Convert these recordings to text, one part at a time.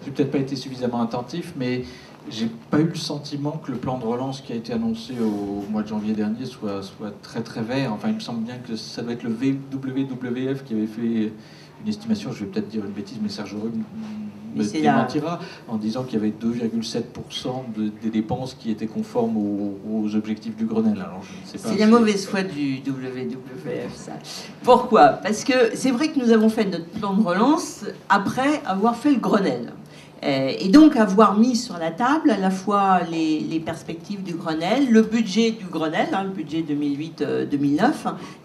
j'ai peut-être pas été suffisamment attentif, mais j'ai pas eu le sentiment que le plan de relance qui a été annoncé au mois de janvier dernier soit très très vert. Enfin, il me semble bien que ça doit être le WWF qui avait fait une estimation, je vais peut-être dire une bêtise, mais Serge Auroux me démentira, en disant qu'il y avait 2,7% des dépenses qui étaient conformes aux objectifs du Grenelle. Alors, je ne sais pas. C'est la mauvaise foi du WWF, ça. Pourquoi? Parce que c'est vrai que nous avons fait notre plan de relance après avoir fait le Grenelle. Et donc avoir mis sur la table à la fois les perspectives du Grenelle, le budget du Grenelle, le budget 2008-2009,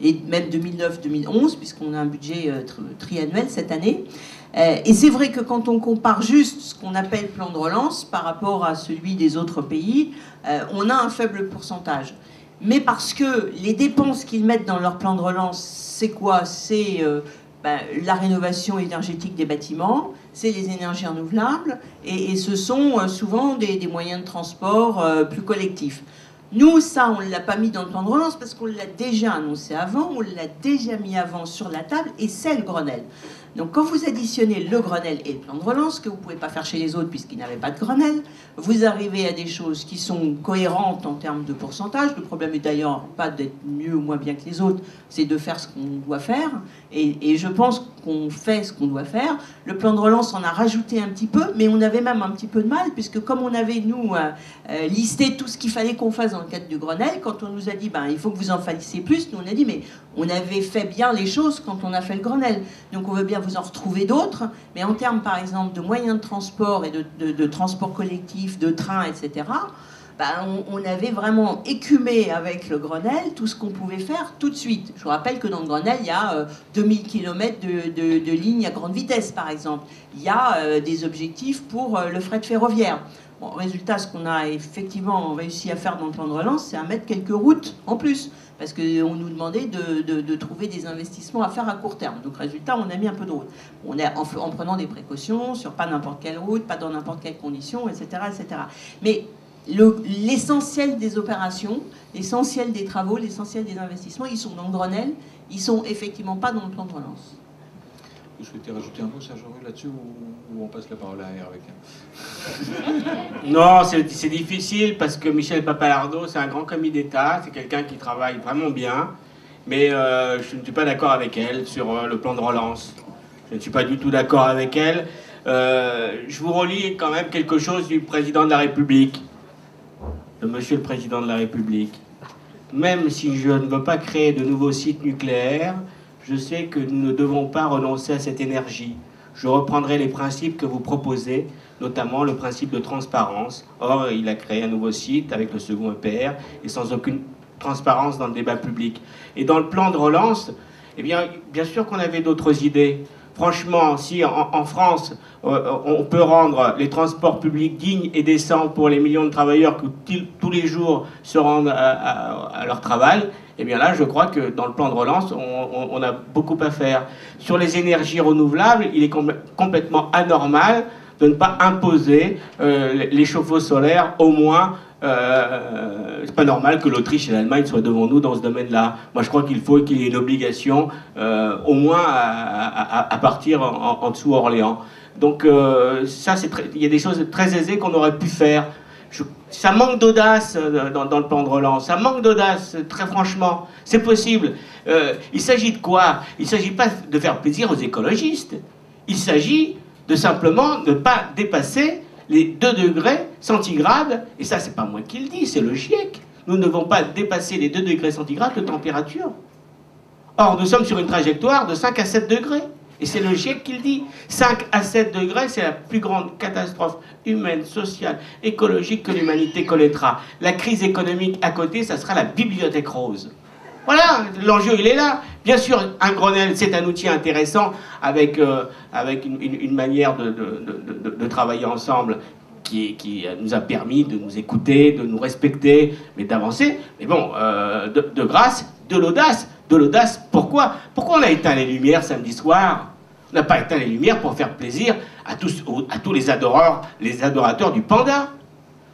et même 2009-2011, puisqu'on a un budget triannuel cette année. Et c'est vrai que quand on compare juste ce qu'on appelle plan de relance par rapport à celui des autres pays, on a un faible pourcentage. Mais parce que les dépenses qu'ils mettent dans leur plan de relance, c'est quoi? C'est la rénovation énergétique des bâtiments, c'est les énergies renouvelables, et ce sont souvent des moyens de transport plus collectifs. Nous, ça, on ne l'a pas mis dans le plan de relance parce qu'on l'a déjà annoncé avant, on l'a déjà mis avant sur la table, et c'est le Grenelle. Donc quand vous additionnez le Grenelle et le plan de relance, que vous ne pouvez pas faire chez les autres puisqu'ils n'avaient pas de Grenelle, vous arrivez à des choses qui sont cohérentes en termes de pourcentage. Le problème est d'ailleurs pas d'être mieux ou moins bien que les autres, c'est de faire ce qu'on doit faire. Et je pense qu'on fait ce qu'on doit faire. Le plan de relance en a rajouté un petit peu, mais on avait même un petit peu de mal, puisque comme on avait, nous, listé tout ce qu'il fallait qu'on fasse dans le cadre du Grenelle, quand on nous a dit, il faut que vous en fassiez plus, nous on a dit, mais on avait fait bien les choses quand on a fait le Grenelle. Donc on veut bien vous en retrouver d'autres, mais en termes, par exemple, de moyens de transport et de transport collectif, de train, etc., on avait vraiment écumé avec le Grenelle tout ce qu'on pouvait faire tout de suite. Je vous rappelle que dans le Grenelle, il y a 2000 km de lignes à grande vitesse, par exemple. Il y a des objectifs pour le fret ferroviaire. Bon, résultat, ce qu'on a effectivement réussi à faire dans le plan de relance, c'est à mettre quelques routes en plus, parce qu'on nous demandait de trouver des investissements à faire à court terme. Donc résultat, on a mis un peu de route. On est en prenant des précautions sur pas n'importe quelle route, pas dans n'importe quelles conditions, etc., etc. Mais l'essentiel des opérations, l'essentiel des travaux, l'essentiel des investissements, ils sont dans le Grenelle, ils sont effectivement pas dans le plan de relance. Vous souhaitez rajouter un mot, Serge Auroux, là-dessus, ou on passe la parole à Eric? Non, c'est difficile parce que Michel Papalardo, c'est un grand commis d'État, c'est quelqu'un qui travaille vraiment bien, mais je ne suis pas d'accord avec elle sur le plan de relance. Je ne suis pas du tout d'accord avec elle. Je vous relis quand même quelque chose du président de la République, de Monsieur le Président de la République. Même si je ne veux pas créer de nouveaux sites nucléaires, je sais que nous ne devons pas renoncer à cette énergie. Je reprendrai les principes que vous proposez, notamment le principe de transparence. Or, il a créé un nouveau site avec le second EPR et sans aucune transparence dans le débat public. Et dans le plan de relance, eh bien sûr qu'on avait d'autres idées. Franchement, si en France, on peut rendre les transports publics dignes et décents pour les millions de travailleurs qui tous les jours se rendent à leur travail, eh bien là, je crois que dans le plan de relance, on a beaucoup à faire. Sur les énergies renouvelables, il est complètement anormal de ne pas imposer les chauffe-eau solaires, au moins. C'est pas normal que l'Autriche et l'Allemagne soient devant nous dans ce domaine-là. Moi, je crois qu'il faut qu'il y ait une obligation, au moins à partir en dessous Orléans. Donc, ça, il y a des choses très aisées qu'on aurait pu faire. Ça manque d'audace dans le plan de relance. Ça manque d'audace, très franchement. C'est possible. Il s'agit de quoi? Il ne s'agit pas de faire plaisir aux écologistes. Il s'agit de simplement ne pas dépasser les 2 degrés centigrades, et ça, c'est pas moi qui le dis, c'est le GIEC. Nous ne devons pas dépasser les 2 degrés centigrades de température. Or, nous sommes sur une trajectoire de 5 à 7 degrés. Et c'est le GIEC qui le dit. 5 à 7 degrés, c'est la plus grande catastrophe humaine, sociale, écologique que l'humanité connaîtra. La crise économique à côté, ça sera la bibliothèque rose. Voilà, l'enjeu, il est là. Bien sûr, un Grenelle, c'est un outil intéressant avec une manière de travailler ensemble qui nous a permis de nous écouter, de nous respecter, mais d'avancer. Mais bon, de grâce, de l'audace. De l'audace, pourquoi? Pourquoi on a éteint les lumières samedi soir? On n'a pas éteint les lumières pour faire plaisir à tous les adorateurs du panda.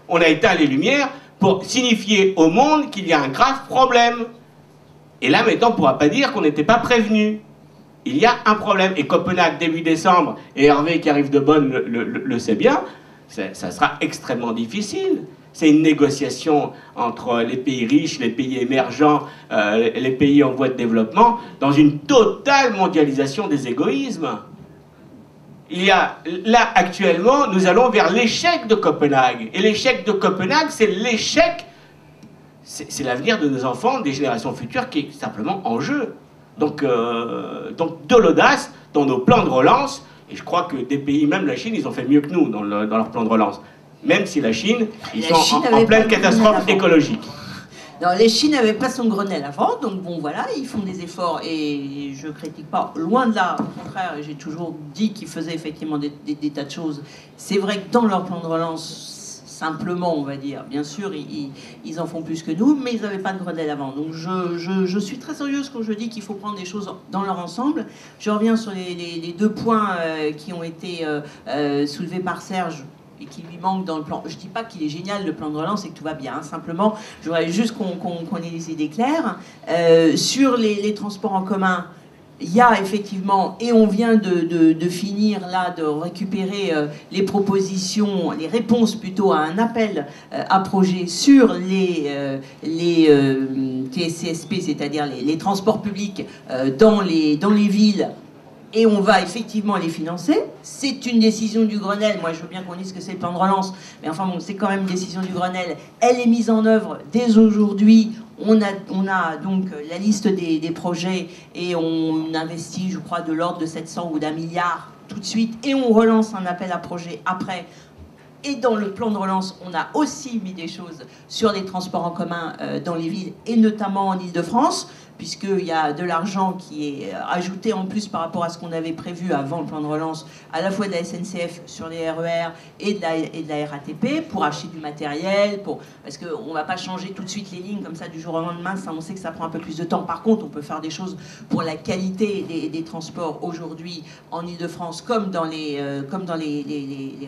On a éteint les lumières pour signifier au monde qu'il y a un grave problème. Et là, maintenant, on ne pourra pas dire qu'on n'était pas prévenu. il y a un problème. Et Copenhague, début décembre, et Hervé qui arrive de Bonn le sait bien, ça sera extrêmement difficile. C'est une négociation entre les pays riches, les pays émergents, les pays en voie de développement, dans une totale mondialisation des égoïsmes. Il y a, là, actuellement, nous allons vers l'échec de Copenhague. Et l'échec de Copenhague, c'est l'échec, c'est l'avenir de nos enfants, des générations futures, qui est simplement en jeu. Donc de l'audace dans nos plans de relance, et je crois que des pays, même la Chine, ils ont fait mieux que nous dans leur plan de relance. Même si la Chine, ils sont en pleine catastrophe écologique. Non, la Chine n'avait pas son Grenelle avant, donc bon voilà, ils font des efforts et je critique pas, loin de là, au contraire, j'ai toujours dit qu'ils faisaient effectivement des tas de choses. C'est vrai que dans leur plan de relance, simplement on va dire, bien sûr, ils en font plus que nous, mais ils n'avaient pas de Grenelle avant. Donc je suis très sérieuse quand je dis qu'il faut prendre des choses dans leur ensemble. Je reviens sur les 2 points qui ont été soulevés par Serge, et qui lui manque dans le plan. Je ne dis pas qu'il est génial le plan de relance et que tout va bien. Hein. Simplement, je voudrais juste qu'on ait les idées claires. Sur les transports en commun, il y a effectivement, et on vient de finir là, de récupérer les propositions, les réponses plutôt à un appel à projet sur les TSCSP, c'est-à-dire les transports publics dans les villes. Et on va effectivement les financer. C'est une décision du Grenelle. Moi, je veux bien qu'on dise que c'est le plan de relance. Mais enfin, bon, c'est quand même une décision du Grenelle. Elle est mise en œuvre dès aujourd'hui. On a donc la liste des projets et on investit, je crois, de l'ordre de 700 ou d'1 milliard tout de suite. Et on relance un appel à projet après. Et dans le plan de relance, on a aussi mis des choses sur les transports en commun dans les villes et notamment en Île-de-France, puisqu'il y a de l'argent qui est ajouté en plus par rapport à ce qu'on avait prévu avant le plan de relance, à la fois de la SNCF sur les RER et de la RATP, pour acheter du matériel, parce qu'on ne va pas changer tout de suite les lignes comme ça du jour au lendemain, ça, on sait que ça prend un peu plus de temps. Par contre, on peut faire des choses pour la qualité des transports aujourd'hui en Île-de-France comme dans les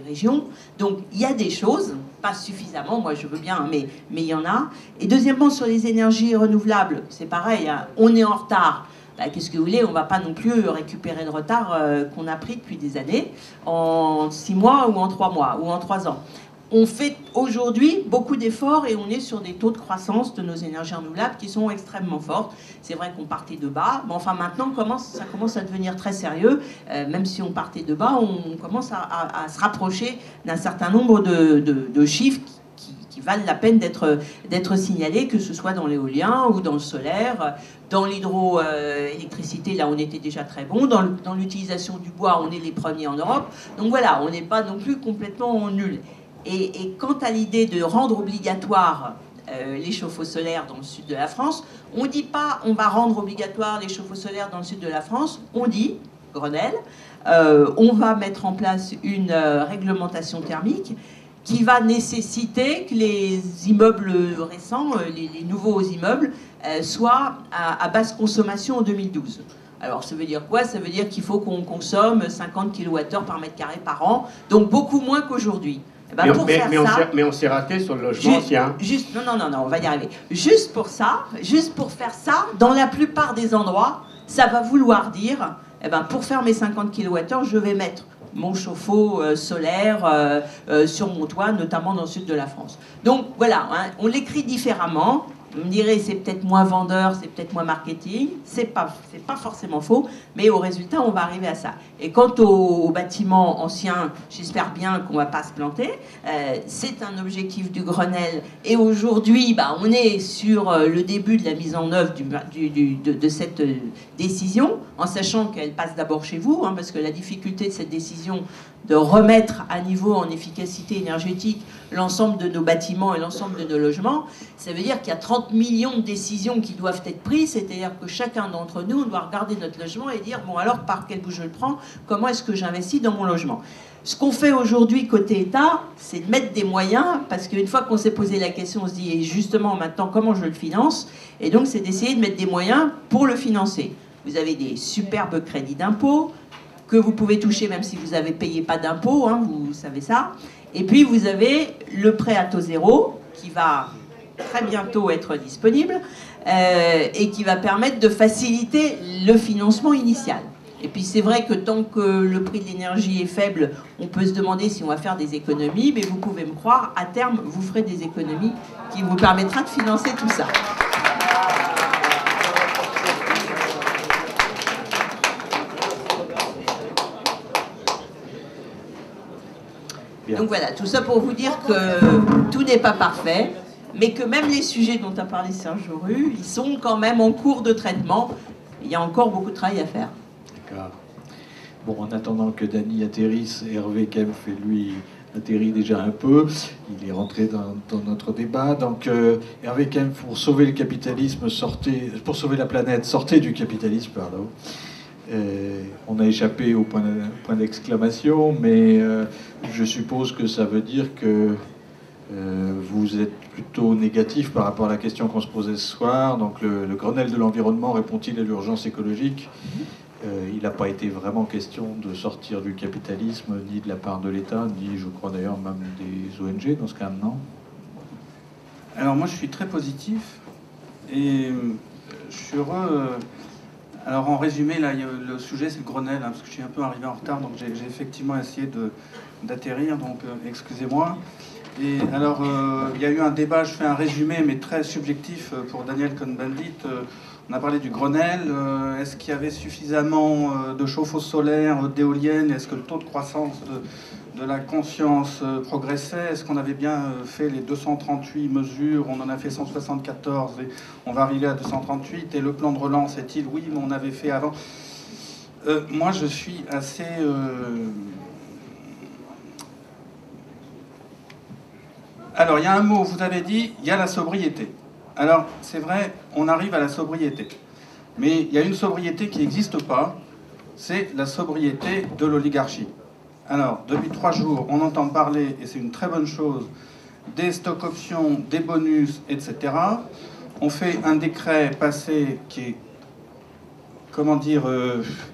régions. Donc, il y a des choses, pas suffisamment, moi je veux bien, mais il y en a. Et deuxièmement, sur les énergies renouvelables, c'est pareil, hein, on est en retard. Bah, qu'est-ce que vous voulez, on ne va pas non plus récupérer le retard qu'on a pris depuis des années, en 6 mois ou en 3 mois, ou en 3 ans. On fait aujourd'hui beaucoup d'efforts et on est sur des taux de croissance de nos énergies renouvelables qui sont extrêmement fortes. C'est vrai qu'on partait de bas, mais enfin maintenant ça commence à devenir très sérieux. Même si on partait de bas, on commence à se rapprocher d'un certain nombre de chiffres qui valent la peine d'être signalés, que ce soit dans l'éolien ou dans le solaire. Dans l'hydroélectricité, là, on était déjà très bon. Dans l'utilisation du bois, on est les premiers en Europe. Donc voilà, on n'est pas non plus complètement nul. Et quant à l'idée de rendre obligatoire les chauffe-eau solaires dans le sud de la France, on ne dit pas on va rendre obligatoire les chauffe-eau solaires dans le sud de la France, on dit, Grenelle, on va mettre en place une réglementation thermique qui va nécessiter que les immeubles récents, les nouveaux immeubles, soient à basse consommation en 2012. Alors ça veut dire quoi? Ça veut dire qu'il faut qu'on consomme 50 kWh par mètre carré par an, donc beaucoup moins qu'aujourd'hui. Ben, mais on s'est raté sur le logement ancien. Non, on va y arriver. Juste pour faire ça, dans la plupart des endroits, ça va vouloir dire, pour faire mes 50 kWh, je vais mettre mon chauffe-eau solaire sur mon toit, notamment dans le sud de la France. Donc voilà, hein, on l'écrit différemment. Vous me direz, c'est peut-être moins vendeur, c'est peut-être moins marketing. C'est pas forcément faux, mais au résultat, on va arriver à ça. Et quant aux bâtiments anciens, j'espère bien qu'on ne va pas se planter. C'est un objectif du Grenelle. Et aujourd'hui, on est sur le début de la mise en œuvre de cette décision, en sachant qu'elle passe d'abord chez vous, hein, parce que la difficulté de cette décision de remettre à niveau en efficacité énergétique l'ensemble de nos bâtiments et l'ensemble de nos logements, ça veut dire qu'il y a 30 millions de décisions qui doivent être prises, c'est-à-dire que chacun d'entre nous doit regarder notre logement et dire, bon alors par quel bout je le prends, comment est-ce que j'investis dans mon logement? Ce qu'on fait aujourd'hui côté État, c'est de mettre des moyens, parce qu'une fois qu'on s'est posé la question, on se dit, et justement maintenant comment je le finance? Et donc c'est d'essayer de mettre des moyens pour le financer. Vous avez des superbes crédits d'impôt, que vous pouvez toucher même si vous n'avez payé pas d'impôts, hein, vous savez ça. Et puis vous avez le prêt à taux zéro qui va très bientôt être disponible et qui va permettre de faciliter le financement initial. Et puis c'est vrai que tant que le prix de l'énergie est faible, on peut se demander si on va faire des économies, mais vous pouvez me croire, à terme, vous ferez des économies qui vous permettra de financer tout ça. Donc voilà, tout ça pour vous dire que tout n'est pas parfait, mais que même les sujets dont a parlé Serge Auru, ils sont quand même en cours de traitement. Il y a encore beaucoup de travail à faire. D'accord. Bon, en attendant que Dany atterrisse, Hervé Kempf, lui, atterrit déjà un peu. Il est rentré dans notre débat. Donc, Hervé Kempf, pour sauver le capitalisme, pour sauver la planète, sortez du capitalisme, pardon. On a échappé au point d'exclamation, mais je suppose que ça veut dire que vous êtes plutôt négatif par rapport à la question qu'on se posait ce soir. Donc le Grenelle de l'environnement répond-il à l'urgence écologique? Il n'a pas été vraiment question de sortir du capitalisme, ni de la part de l'État, ni, je crois d'ailleurs, même des ONG dans ce cas, non? Alors moi je suis très positif et je suis heureux. Alors en résumé, là, le sujet c'est le Grenelle, hein, parce que je suis un peu arrivé en retard, donc j'ai effectivement essayé d'atterrir, donc excusez-moi. Et alors il y a eu un débat, je fais un résumé mais très subjectif pour Daniel Cohn-Bendit. On a parlé du Grenelle, est-ce qu'il y avait suffisamment de chauffe-eau solaire, d'éoliennes, est-ce que le taux de croissance de la conscience progressait, est-ce qu'on avait bien fait les 238 mesures, on en a fait 174 et on va arriver à 238, et le plan de relance est-il, oui, mais on avait fait avant. Moi je suis assez... Alors il y a un mot, vous avez dit, il y a la sobriété. Alors c'est vrai, on arrive à la sobriété. Mais il y a une sobriété qui n'existe pas, c'est la sobriété de l'oligarchie. Alors, depuis 3 jours, on entend parler, et c'est une très bonne chose, des stocks options, des bonus, etc. On fait un décret passé qui est, comment dire,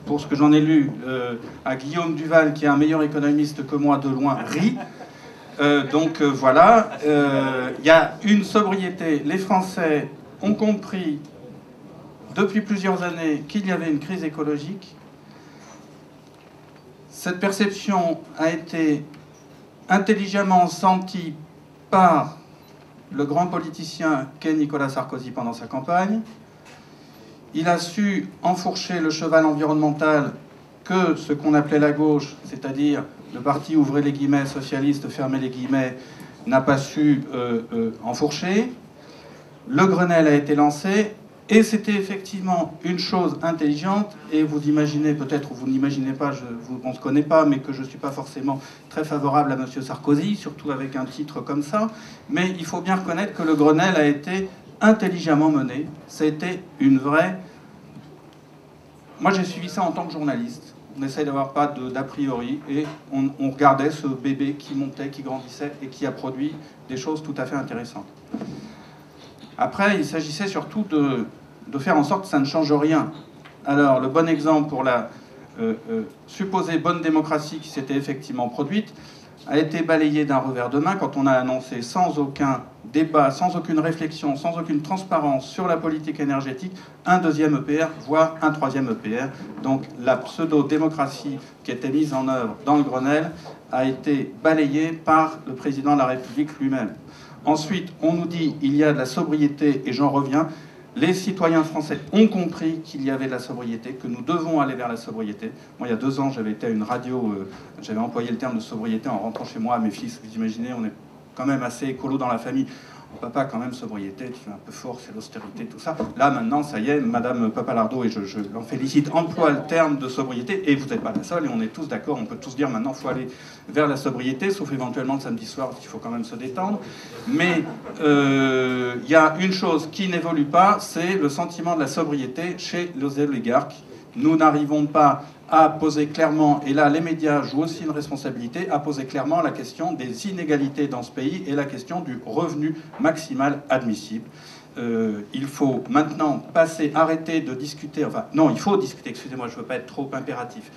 pour ce que j'en ai lu, à Guillaume Duval, qui est un meilleur économiste que moi de loin, rit. Voilà, il y a une sobriété. Les Français ont compris depuis plusieurs années qu'il y avait une crise écologique. Cette perception a été intelligemment sentie par le grand politicien qu'est Nicolas Sarkozy pendant sa campagne. Il a su enfourcher le cheval environnemental que ce qu'on appelait la gauche, c'est-à-dire le parti, ouvrez les guillemets, socialiste, fermez les guillemets, n'a pas su enfourcher. Le Grenelle a été lancé. Et c'était effectivement une chose intelligente, et vous imaginez peut-être, ou vous n'imaginez pas, on ne se connaît pas, mais que je ne suis pas forcément très favorable à M. Sarkozy, surtout avec un titre comme ça, mais il faut bien reconnaître que le Grenelle a été intelligemment mené. C'était une vraie... Moi j'ai suivi ça en tant que journaliste. On essaye d'avoir pas d'a priori, et on regardait ce bébé qui montait, qui grandissait, et qui a produit des choses tout à fait intéressantes. Après, il s'agissait surtout de faire en sorte que ça ne change rien. Alors, le bon exemple pour la supposée bonne démocratie qui s'était effectivement produite a été balayé d'un revers de main quand on a annoncé sans aucun débat, sans aucune réflexion, sans aucune transparence sur la politique énergétique, un deuxième EPR, voire un troisième EPR. Donc la pseudo-démocratie qui était mise en œuvre dans le Grenelle a été balayée par le président de la République lui-même. Ensuite, on nous dit il y a de la sobriété, et j'en reviens. Les citoyens français ont compris qu'il y avait de la sobriété, que nous devons aller vers la sobriété. Moi, il y a 2 ans, j'avais été à une radio, j'avais employé le terme de sobriété en rentrant chez moi à mes fils. Vous imaginez, on est quand même assez écolo dans la famille. Papa, quand même, sobriété, tu fais un peu fort, c'est l'austérité, tout ça. Là, maintenant, ça y est, Madame Papalardo, et je l'en félicite, emploie le terme de sobriété, et vous n'êtes pas la seule, et on est tous d'accord, on peut tous dire maintenant, il faut aller vers la sobriété, sauf éventuellement le samedi soir, parce qu'il faut quand même se détendre. Mais il y a une chose qui n'évolue pas, c'est le sentiment de la sobriété chez les oligarques. Nous n'arrivons pas à poser clairement, et là les médias jouent aussi une responsabilité, à poser clairement la question des inégalités dans ce pays et la question du revenu maximal admissible. Il faut maintenant arrêter de discuter, enfin non, il faut discuter, excusez-moi, je ne veux pas être trop impératif.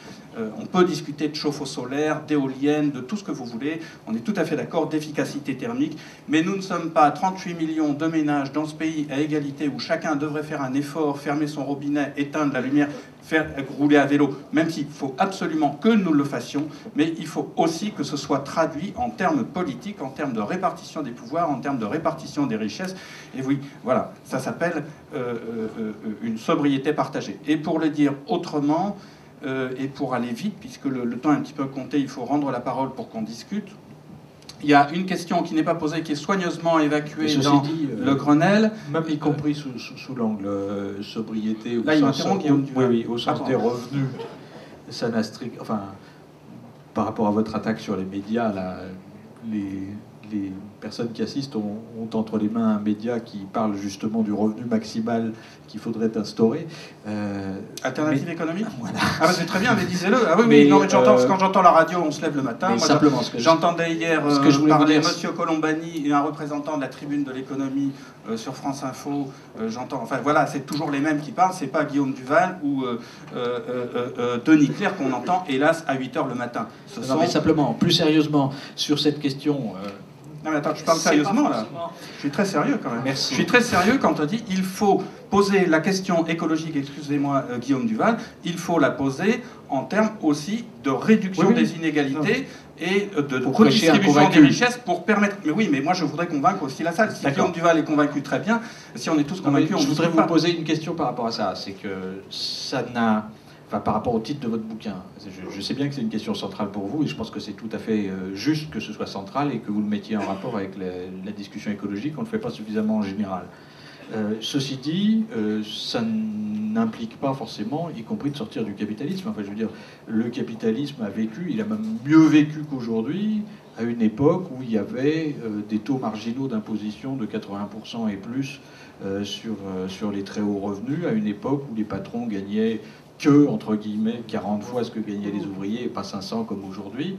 On peut discuter de chauffe-eau solaire, d'éoliennes, de tout ce que vous voulez, on est tout à fait d'accord, d'efficacité thermique, mais nous ne sommes pas 38 millions de ménages dans ce pays à égalité où chacun devrait faire un effort, fermer son robinet, éteindre la lumière, faire rouler à vélo, même s'il faut absolument que nous le fassions, mais il faut aussi que ce soit traduit en termes politiques, en termes de répartition des pouvoirs, en termes de répartition des richesses. Et oui, voilà, ça s'appelle une sobriété partagée. Et pour le dire autrement, et pour aller vite, puisque le temps est un petit peu compté, il faut rendre la parole pour qu'on discute. Il y a une question qui n'est pas posée, qui est soigneusement évacuée dans le Grenelle. Même y compris sous l'angle sobriété, là, il m'interrompt, Guillaume Duval. Oui, au sens des revenus. Ça n'a strict... Enfin, par rapport à votre attaque sur les médias, là, les personnes qui assistent ont entre les mains un média qui parle justement du revenu maximal qu'il faudrait instaurer. Alternative économique. Voilà. Ah bah c'est très bien, mais disez-le. Ah oui, mais non, mais quand j'entends la radio, on se lève le matin. Mais simplement, j'entendais hier parler Monsieur Colombani et un représentant de la tribune de l'économie sur France Info. J'entends, enfin voilà, c'est toujours les mêmes qui parlent. C'est pas Guillaume Duval ou Denis Clerc qu'on entend, hélas, à 8h le matin. Mais simplement, plus sérieusement, sur cette question... Non mais attends, je parle sérieusement là. Je suis très sérieux quand même. Merci. Je suis très sérieux quand on dit il faut poser la question écologique, excusez-moi Guillaume Duval, il faut la poser en termes aussi de réduction des inégalités et de redistribution des richesses pour permettre... Mais oui, mais moi je voudrais convaincre aussi la salle. Si Guillaume Duval est convaincu, très bien. Si on est tous convaincus, je voudrais vous poser une question par rapport à ça. C'est que ça n'a... Enfin, par rapport au titre de votre bouquin, je sais bien que c'est une question centrale pour vous et je pense que c'est tout à fait juste que ce soit central et que vous le mettiez en rapport avec la discussion écologique. On ne le fait pas suffisamment en général. Ceci dit, ça n'implique pas forcément, y compris de sortir du capitalisme. Enfin, je veux dire, le capitalisme a vécu, il a même mieux vécu qu'aujourd'hui, à une époque où il y avait des taux marginaux d'imposition de 80% et plus sur les très hauts revenus, à une époque où les patrons gagnaient que, entre guillemets, 40 fois ce que gagnaient les ouvriers et pas 500 comme aujourd'hui.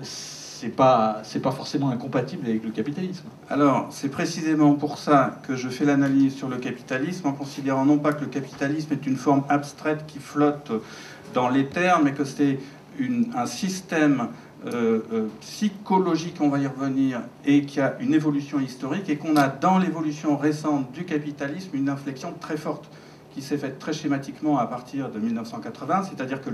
C'est pas forcément incompatible avec le capitalisme. Alors, c'est précisément pour ça que je fais l'analyse sur le capitalisme, en considérant non pas que le capitalisme est une forme abstraite qui flotte dans l'éther, mais que c'est un système psychologique, on va y revenir, et qui a une évolution historique, et qu'on a dans l'évolution récente du capitalisme une inflexion très forte qui s'est faite très schématiquement à partir de 1980, c'est-à-dire que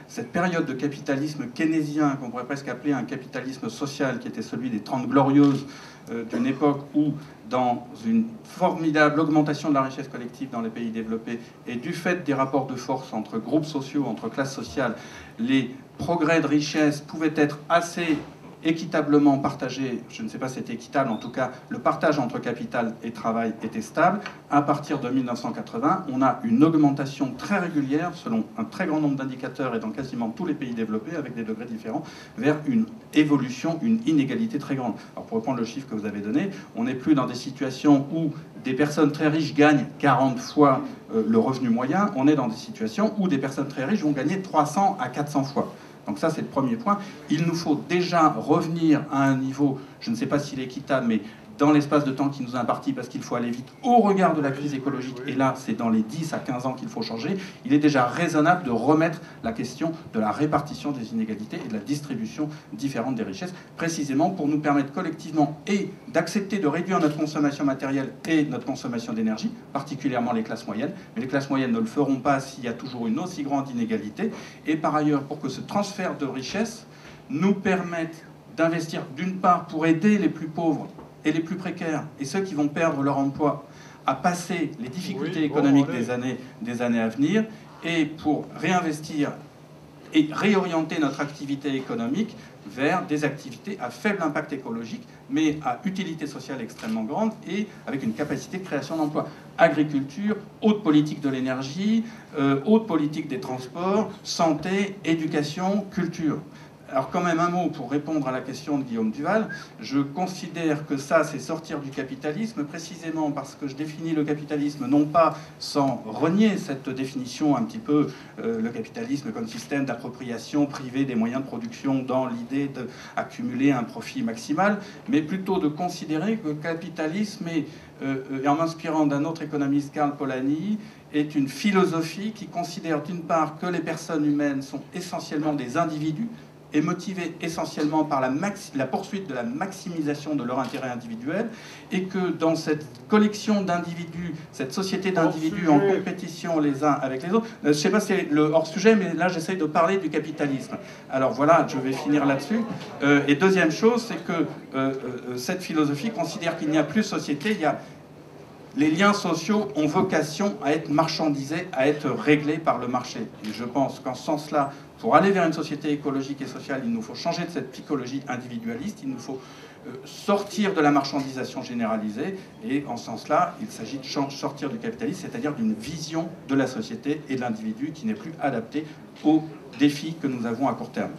cette période de capitalisme keynésien, qu'on pourrait presque appeler un capitalisme social, qui était celui des 30 glorieuses, d'une époque où, dans une formidable augmentation de la richesse collective dans les pays développés, et du fait des rapports de force entre groupes sociaux, entre classes sociales, les progrès de richesse pouvaient être assez équitablement partagé, je ne sais pas si c'était équitable, en tout cas le partage entre capital et travail était stable. À partir de 1980, on a une augmentation très régulière selon un très grand nombre d'indicateurs et dans quasiment tous les pays développés avec des degrés différents vers une évolution, une inégalité très grande. Alors pour reprendre le chiffre que vous avez donné, on n'est plus dans des situations où des personnes très riches gagnent 40 fois le revenu moyen, on est dans des situations où des personnes très riches vont gagner 300 à 400 fois. Donc ça, c'est le premier point. Il nous faut déjà revenir à un niveau, je ne sais pas s'il est équitable, mais dans l'espace de temps qui nous est imparti, parce qu'il faut aller vite au regard de la crise écologique, et là, c'est dans les 10 à 15 ans qu'il faut changer, il est déjà raisonnable de remettre la question de la répartition des inégalités et de la distribution différente des richesses, précisément pour nous permettre collectivement et d'accepter de réduire notre consommation matérielle et notre consommation d'énergie, particulièrement les classes moyennes, mais les classes moyennes ne le feront pas s'il y a toujours une aussi grande inégalité, et par ailleurs, pour que ce transfert de richesses nous permette d'investir d'une part pour aider les plus pauvres et les plus précaires, et ceux qui vont perdre leur emploi, à passer les difficultés économiques des années à venir, et pour réinvestir et réorienter notre activité économique vers des activités à faible impact écologique, mais à utilité sociale extrêmement grande, et avec une capacité de création d'emplois. Agriculture, haute politique de l'énergie, haute politique des transports, santé, éducation, culture. Alors quand même un mot pour répondre à la question de Guillaume Duval. Je considère que ça, c'est sortir du capitalisme, précisément parce que je définis le capitalisme non pas sans renier cette définition un petit peu, le capitalisme comme système d'appropriation privée des moyens de production dans l'idée d'accumuler un profit maximal, mais plutôt de considérer que le capitalisme est, et en m'inspirant d'un autre économiste, Karl Polanyi, est une philosophie qui considère d'une part que les personnes humaines sont essentiellement des individus, est motivée essentiellement par la poursuite de la maximisation de leur intérêt individuel, et que dans cette collection d'individus, cette société d'individus en compétition les uns avec les autres, je ne sais pas si c'est le hors-sujet, mais là j'essaye de parler du capitalisme. Alors voilà, je vais finir là-dessus. Et deuxième chose, c'est que cette philosophie considère qu'il n'y a plus société, les liens sociaux ont vocation à être marchandisés, à être réglés par le marché. Et je pense qu'en ce sens-là, pour aller vers une société écologique et sociale, il nous faut changer de cette psychologie individualiste, il nous faut sortir de la marchandisation généralisée, et en ce sens-là, il s'agit de sortir du capitalisme, c'est-à-dire d'une vision de la société et de l'individu qui n'est plus adaptée aux défis que nous avons à court terme.